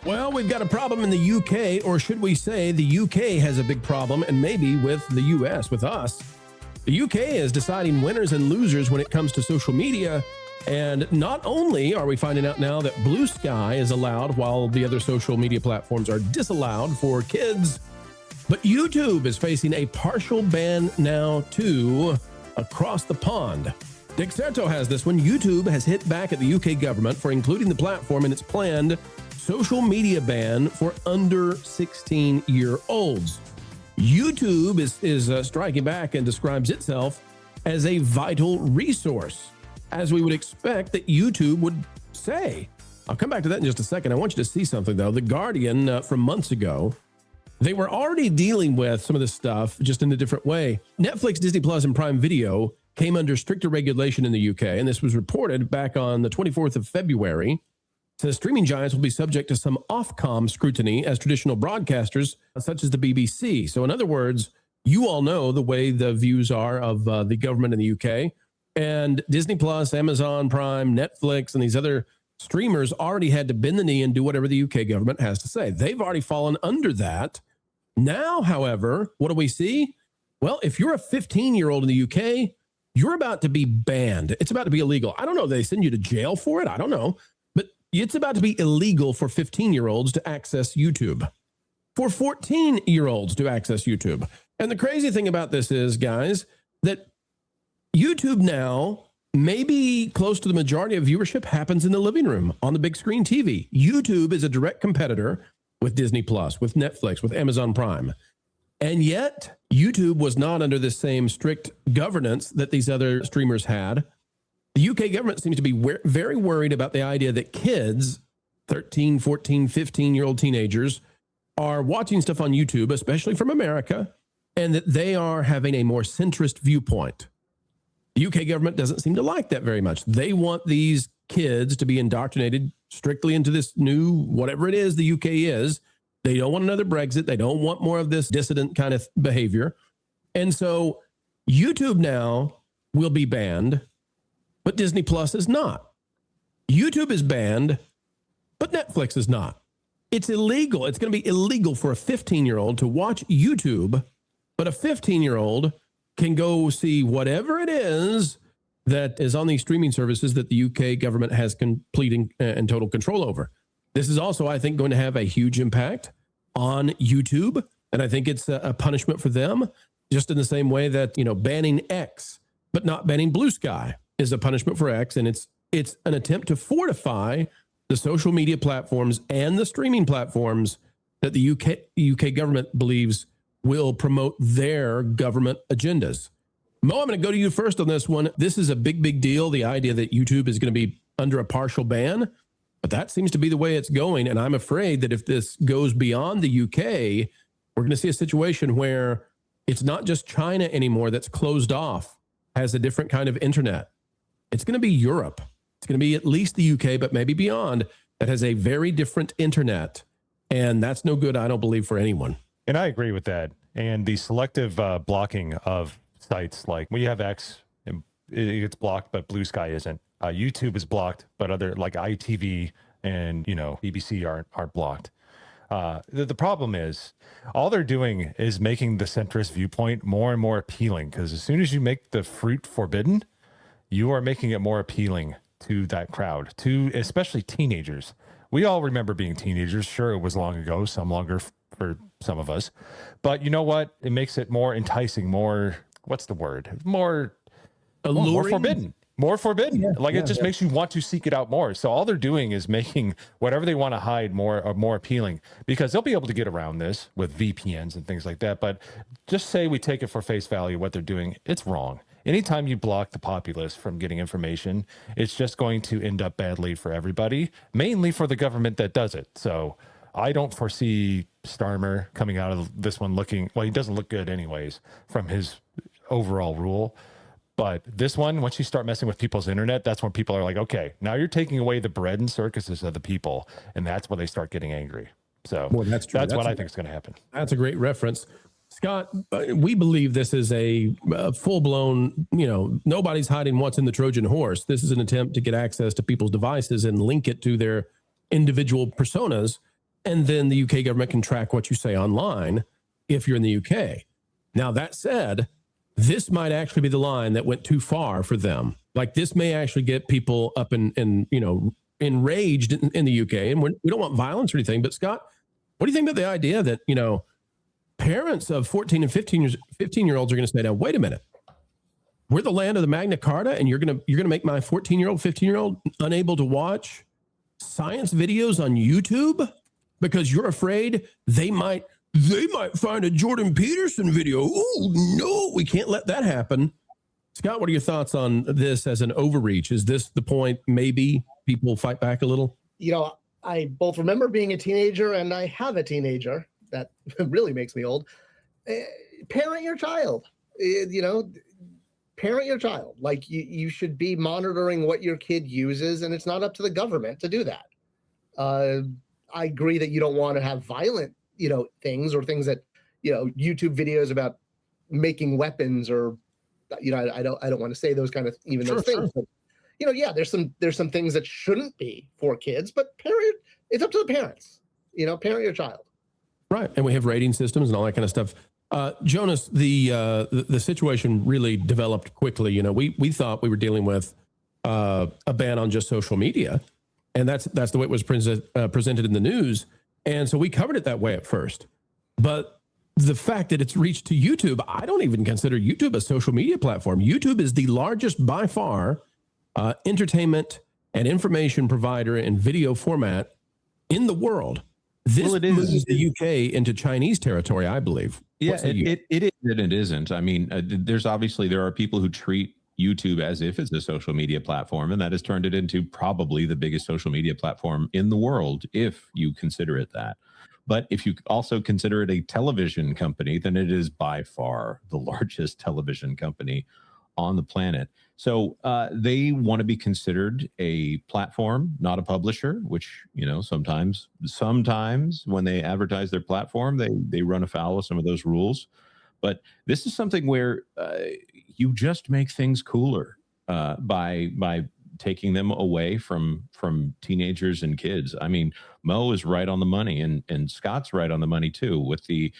Well, we've got a problem in the UK, or should we say the UK has a big problem, and maybe with the US, with us. The UK is deciding winners and losers when it comes to social media. And not only are we finding out now that Blue Sky is allowed while the other social media platforms are disallowed for kids, but YouTube is facing a partial ban now too across the pond. Dixerto has this one. YouTube has hit back at the UK government for including the platform in its planned social media ban for under 16-year-olds. YouTube is striking back and describes itself as a vital resource, as we would expect that YouTube would say. I'll come back to that in just a second. I want you to see something, though. The Guardian from months ago, they were already dealing with some of this stuff just in a different way. Netflix, Disney Plus, and Prime Video came under stricter regulation in the UK, and this was reported back on the 24th of February. Says streaming giants will be subject to some Ofcom scrutiny as traditional broadcasters, such as the BBC. So in other words, you all know the way the views are of the government in the UK. And Disney Plus, Amazon Prime, Netflix, and these other streamers already had to bend the knee and do whatever the UK government has to say. They've already fallen under that. Now, however, what do we see? Well, if you're a 15-year-old in the UK, you're about to be banned. It's about to be illegal. I don't know. They send you to jail for it. I don't know. But it's about to be illegal for 15-year-olds to access YouTube, for 14-year-olds to access YouTube. And the crazy thing about this is, guys, that YouTube now, maybe close to the majority of viewership happens in the living room on the big screen TV. YouTube is a direct competitor with Disney Plus, with Netflix, with Amazon Prime. And yet YouTube was not under the same strict governance that these other streamers had. The UK government seems to be very worried about the idea that kids, 13, 14, 15-year-old teenagers, are watching stuff on YouTube, especially from America, and that they are having a more centrist viewpoint. The UK government doesn't seem to like that very much. They want these kids to be indoctrinated strictly into this new, whatever it is the UK is. They don't want another Brexit. They don't want more of this dissident kind of behavior. And so YouTube now will be banned, but Disney Plus is not. YouTube is banned, but Netflix is not. It's illegal. It's going to be illegal for a 15-year-old to watch YouTube, but a 15-year-old can go see whatever it is that is on these streaming services that the UK government has complete and total control over. This is also, I think, going to have a huge impact on YouTube, and I think it's a punishment for them, just in the same way that, you know, banning X but not banning Blue Sky is a punishment for X, and it's an attempt to fortify the social media platforms and the streaming platforms that the UK government believes will promote their government agendas. Mo, I'm going to go to you first on this one. This is a big deal, the idea that YouTube is going to be under a partial ban, but that seems to be the way it's going. And I'm afraid that if this goes beyond the UK, we're going to see a situation where it's not just China anymore that's closed off, has a different kind of internet. It's going to be Europe. It's going to be at least the UK, but maybe beyond, that has a very different internet. And that's no good, I don't believe, for anyone. And I agree with that. And the selective blocking of sites, like we have X, and it gets blocked, but Blue Sky isn't. YouTube is blocked, but other like ITV and, you know, BBC aren't blocked. The problem is all they're doing is making the centrist viewpoint more and more appealing, because as soon as you make the fruit forbidden, you are making it more appealing to that crowd, to especially teenagers. We all remember being teenagers. Sure, it was long ago, some longer for some of us. But you know what? It makes it more enticing, more, what's the word? More alluring? More forbidden. More forbidden. Yeah, like it just makes you want to seek it out more. So all they're doing is making whatever they want to hide more appealing, because they'll be able to get around this with VPNs and things like that. But just say we take it for face value, what they're doing, it's wrong. Anytime you block the populace from getting information, it's just going to end up badly for everybody, mainly for the government that does it. So I don't foresee Starmer coming out of this one looking, well, he doesn't look good anyways from his overall rule. But this one, once you start messing with people's internet, that's when people are like, okay, now you're taking away the bread and circuses of the people. And that's when they start getting angry. So well, that's true. That's what I think is going to happen. That's a great reference. Scott, we believe this is a full-blown, you know, nobody's hiding what's in the Trojan horse. This is an attempt to get access to people's devices and link it to their individual personas. And then the UK government can track what you say online if you're in the UK. Now, that said, this might actually be the line that went too far for them. Like, this may actually get people up and enraged in the UK. And we don't want violence or anything. But Scott, what do you think about the idea that, parents of 14 and 15-year-olds are going to say, now, wait a minute, we're the land of the Magna Carta, and you're going to make my 14-year-old, 15-year-old unable to watch science videos on YouTube because you're afraid they might find a Jordan Peterson video. Oh, no, we can't let that happen. Scott, what are your thoughts on this as an overreach? Is this the point maybe people fight back a little? I both remember being a teenager and I have a teenager. That really makes me old. Parent your child, parent your child. Like, you should be monitoring what your kid uses, and it's not up to the government to do that. I agree that you don't want to have violent, things or things that, YouTube videos about making weapons or, I don't want to say those kind of those things. But, there's some things that shouldn't be for kids, but it's up to the parents. Parent your child. Right, and we have rating systems and all that kind of stuff. Jonas, the situation really developed quickly. We thought we were dealing with a ban on just social media, and that's the way it was presented in the news. And so we covered it that way at first. But the fact that it's reached to YouTube, I don't even consider YouTube a social media platform. YouTube is the largest by far entertainment and information provider in video format in the world. This moves the UK into Chinese territory, I believe. Yeah, it is and it isn't. I mean, there are people who treat YouTube as if it's a social media platform, and that has turned it into probably the biggest social media platform in the world, if you consider it that. But if you also consider it a television company, then it is by far the largest television company on the planet. So they want to be considered a platform, not a publisher, which, sometimes when they advertise their platform, they run afoul of some of those rules. But this is something where you just make things cooler by taking them away from teenagers and kids. I mean, Mo is right on the money, and Scott's right on the money too, with the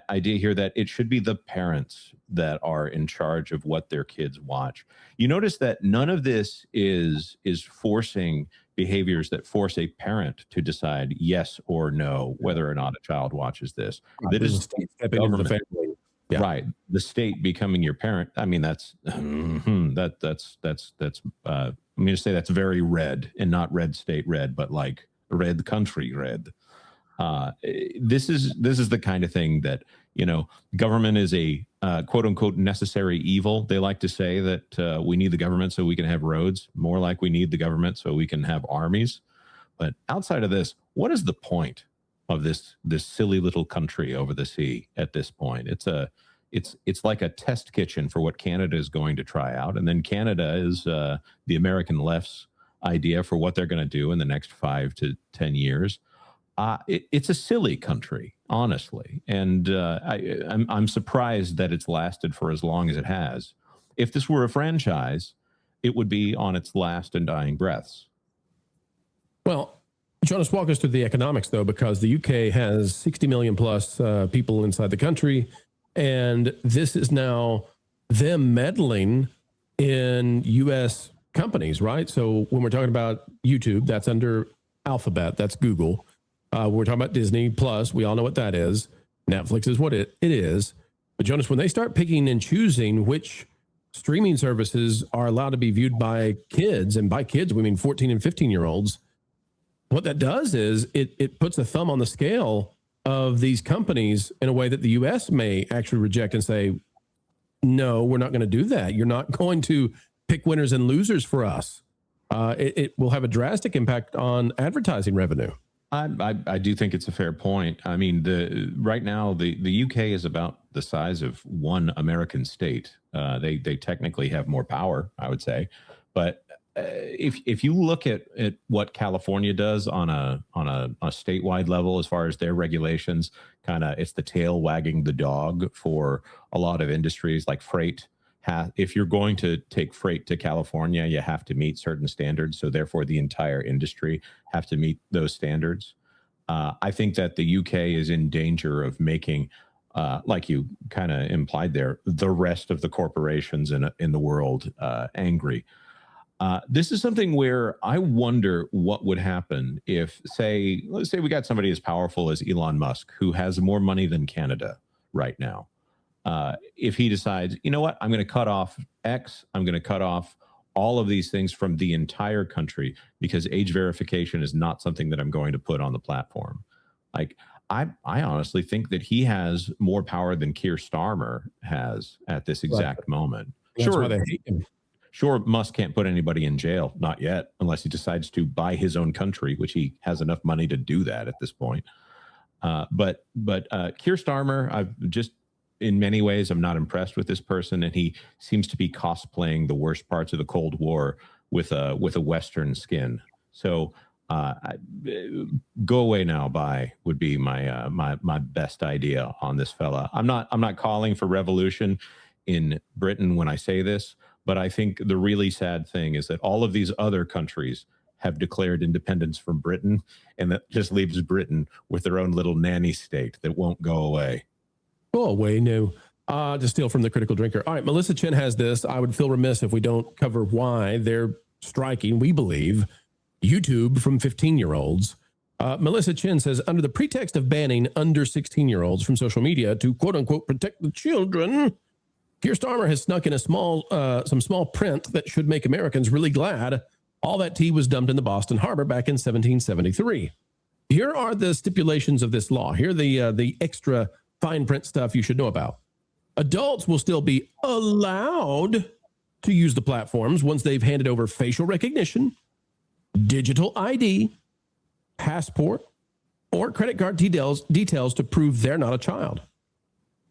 idea here that it should be the parents that are in charge of what their kids watch. You notice that none of this is forcing behaviors that force a parent to decide yes or no whether or not a child watches this. That is stepping into the family. Yeah. Right, the state becoming your parent. I mean, that's I'm going to say that's very red, and not red state red, but like red country red. This is the kind of thing that, government is a quote unquote necessary evil. They like to say that we need the government so we can have roads, more like we need the government so we can have armies. But outside of this, what is the point of this silly little country over the sea at this point? It's like a test kitchen for what Canada is going to try out. And then Canada is the American left's idea for what they're going to do in the next 5 to 10 years. It's a silly country, honestly. And I'm surprised that it's lasted for as long as it has. If this were a franchise, it would be on its last and dying breaths. Well, Jonas, walk us through the economics, though, because the UK has 60 million plus people inside the country. And this is now them meddling in U.S. companies, right? So when we're talking about YouTube, that's under Alphabet, that's Google. We're talking about Disney Plus. We all know what that is. Netflix is what it is. But Jonas, when they start picking and choosing which streaming services are allowed to be viewed by kids, and by kids, we mean 14 and 15-year-olds, what that does is it puts a thumb on the scale of these companies in a way that the U.S. may actually reject and say, no, we're not going to do that. You're not going to pick winners and losers for us. It will have a drastic impact on advertising revenue. I do think it's a fair point. I mean, right now, the UK is about the size of one American state. They technically have more power, I would say. But if you look at what California does on a statewide level, as far as their regulations, it's the tail wagging the dog for a lot of industries like freight. If you're going to take freight to California, you have to meet certain standards. So therefore, the entire industry have to meet those standards. I think that the UK is in danger of making, like you kind of implied there, the rest of the corporations in the world angry. This is something where I wonder what would happen if, let's say we got somebody as powerful as Elon Musk, who has more money than Canada right now. If he decides, you know what, I'm going to cut off X, I'm going to cut off all of these things from the entire country because age verification is not something that I'm going to put on the platform. Like, I honestly think that he has more power than Keir Starmer has at this exact moment. That's why they hate him. Sure, Musk can't put anybody in jail, not yet, unless he decides to buy his own country, which he has enough money to do that at this point. But Keir Starmer, in many ways, I'm not impressed with this person, and he seems to be cosplaying the worst parts of the Cold War with a Western skin. So go away now, bye would be my best idea on this fella. I'm not calling for revolution in Britain when I say this, but I think the really sad thing is that all of these other countries have declared independence from Britain, and that just leaves Britain with their own little nanny state that won't go away. Go away, no. To steal from the Critical Drinker. All right, Melissa Chen has this. I would feel remiss if we don't cover why they're striking, we believe, YouTube from 15-year-olds. Melissa Chen says, under the pretext of banning under 16-year-olds from social media to quote-unquote protect the children, Keir Starmer has snuck in some small print that should make Americans really glad all that tea was dumped in the Boston Harbor back in 1773. Here are the stipulations of this law. Here are the extra fine print stuff you should know about. Adults will still be allowed to use the platforms once they've handed over facial recognition, digital ID, passport, or credit card details to prove they're not a child.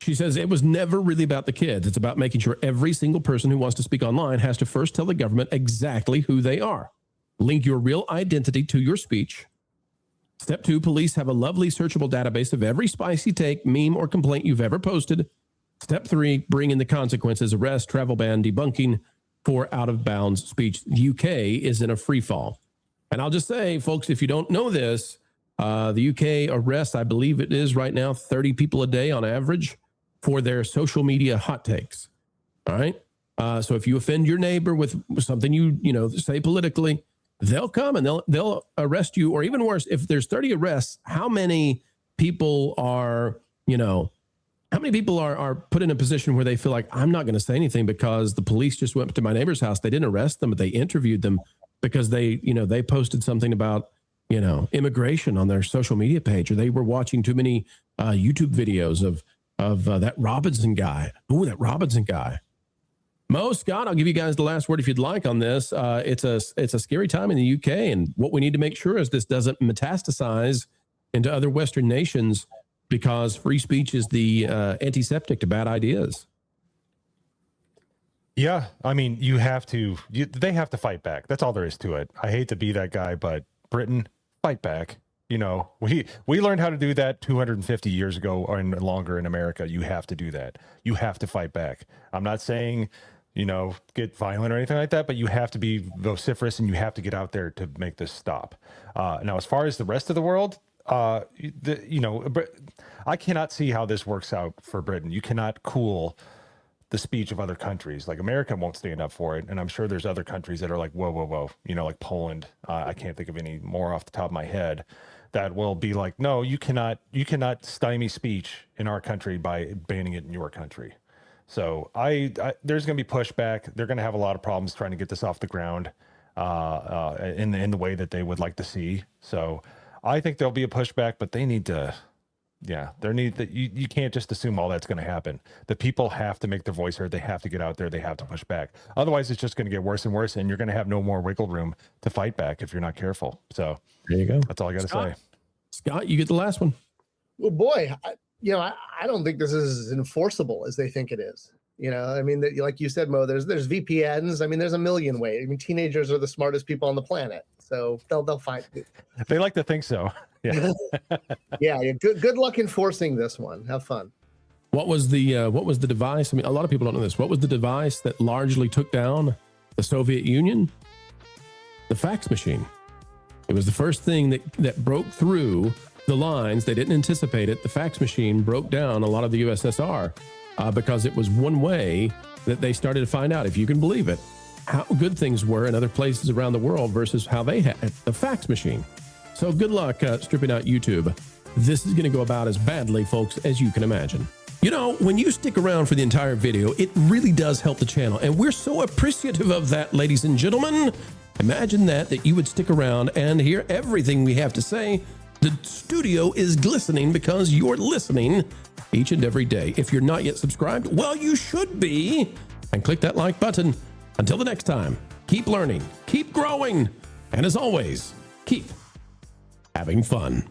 She says it was never really about the kids. It's about making sure every single person who wants to speak online has to first tell the government exactly who they are. Link your real identity to your speech. Step 2, police have a lovely searchable database of every spicy take, meme, or complaint you've ever posted. Step 3, bring in the consequences, arrest, travel ban, debunking for out-of-bounds speech. The UK is in a free fall. And I'll just say, folks, if you don't know this, the UK arrests, I believe it is right now, 30 people a day on average for their social media hot takes. All right. So if you offend your neighbor with something you say politically, they'll come and they'll arrest you. Or even worse, if there's 30 arrests, how many people are put in a position where they feel like, I'm not going to say anything because the police just went to my neighbor's house. They didn't arrest them, but they interviewed them because they posted something about, immigration on their social media page, or they were watching too many YouTube videos of that Robinson guy. Ooh, that Robinson guy. Mo, Scott, I'll give you guys the last word if you'd like on this. It's a scary time in the UK, and what we need to make sure is this doesn't metastasize into other Western nations, because free speech is the antiseptic to bad ideas. Yeah, I mean, they have to fight back. That's all there is to it. I hate to be that guy, but Britain, fight back. We learned how to do that 250 years ago and longer in America. You have to do that. You have to fight back. I'm not saying, get violent or anything like that, but you have to be vociferous and you have to get out there to make this stop. Now, as far as the rest of the world, I cannot see how this works out for Britain. You cannot cool the speech of other countries. Like, America won't stand up for it. And I'm sure there's other countries that are like, whoa, like Poland. I can't think of any more off the top of my head that will be like, no, you cannot stymie speech in our country by banning it in your country. So there's going to be pushback. They're going to have a lot of problems trying to get this off the ground in the way that they would like to see. So I think there'll be a pushback, but they need to, you can't just assume all that's going to happen. The people have to make their voice heard. They have to get out there. They have to push back. Otherwise, it's just going to get worse and worse, and you're going to have no more wiggle room to fight back if you're not careful. So there you go. That's all I got to say. Scott, you get the last one. Well, boy, I don't think this is as enforceable as they think it is. I mean, like you said, Mo, there's VPNs. I mean, there's a million ways. I mean, teenagers are the smartest people on the planet, so they'll find it. They like to think so. Yeah. yeah. Good luck enforcing this one. Have fun. What was the device? I mean, a lot of people don't know this. What was the device that largely took down the Soviet Union? The fax machine. It was the first thing that broke through the lines. They didn't anticipate it. The fax machine broke down a lot of the USSR because it was one way that they started to find out, if you can believe it, how good things were in other places around the world versus how they had the fax machine. So good luck stripping out YouTube. This is going to go about as badly, folks, as you can imagine. You know, when you stick around for the entire video, it really does help the channel. And we're so appreciative of that, ladies and gentlemen. Imagine that you would stick around and hear everything we have to say. The studio is glistening because you're listening each and every day. If you're not yet subscribed, well, you should be. And click that like button. Until the next time, keep learning, keep growing, and as always, keep having fun.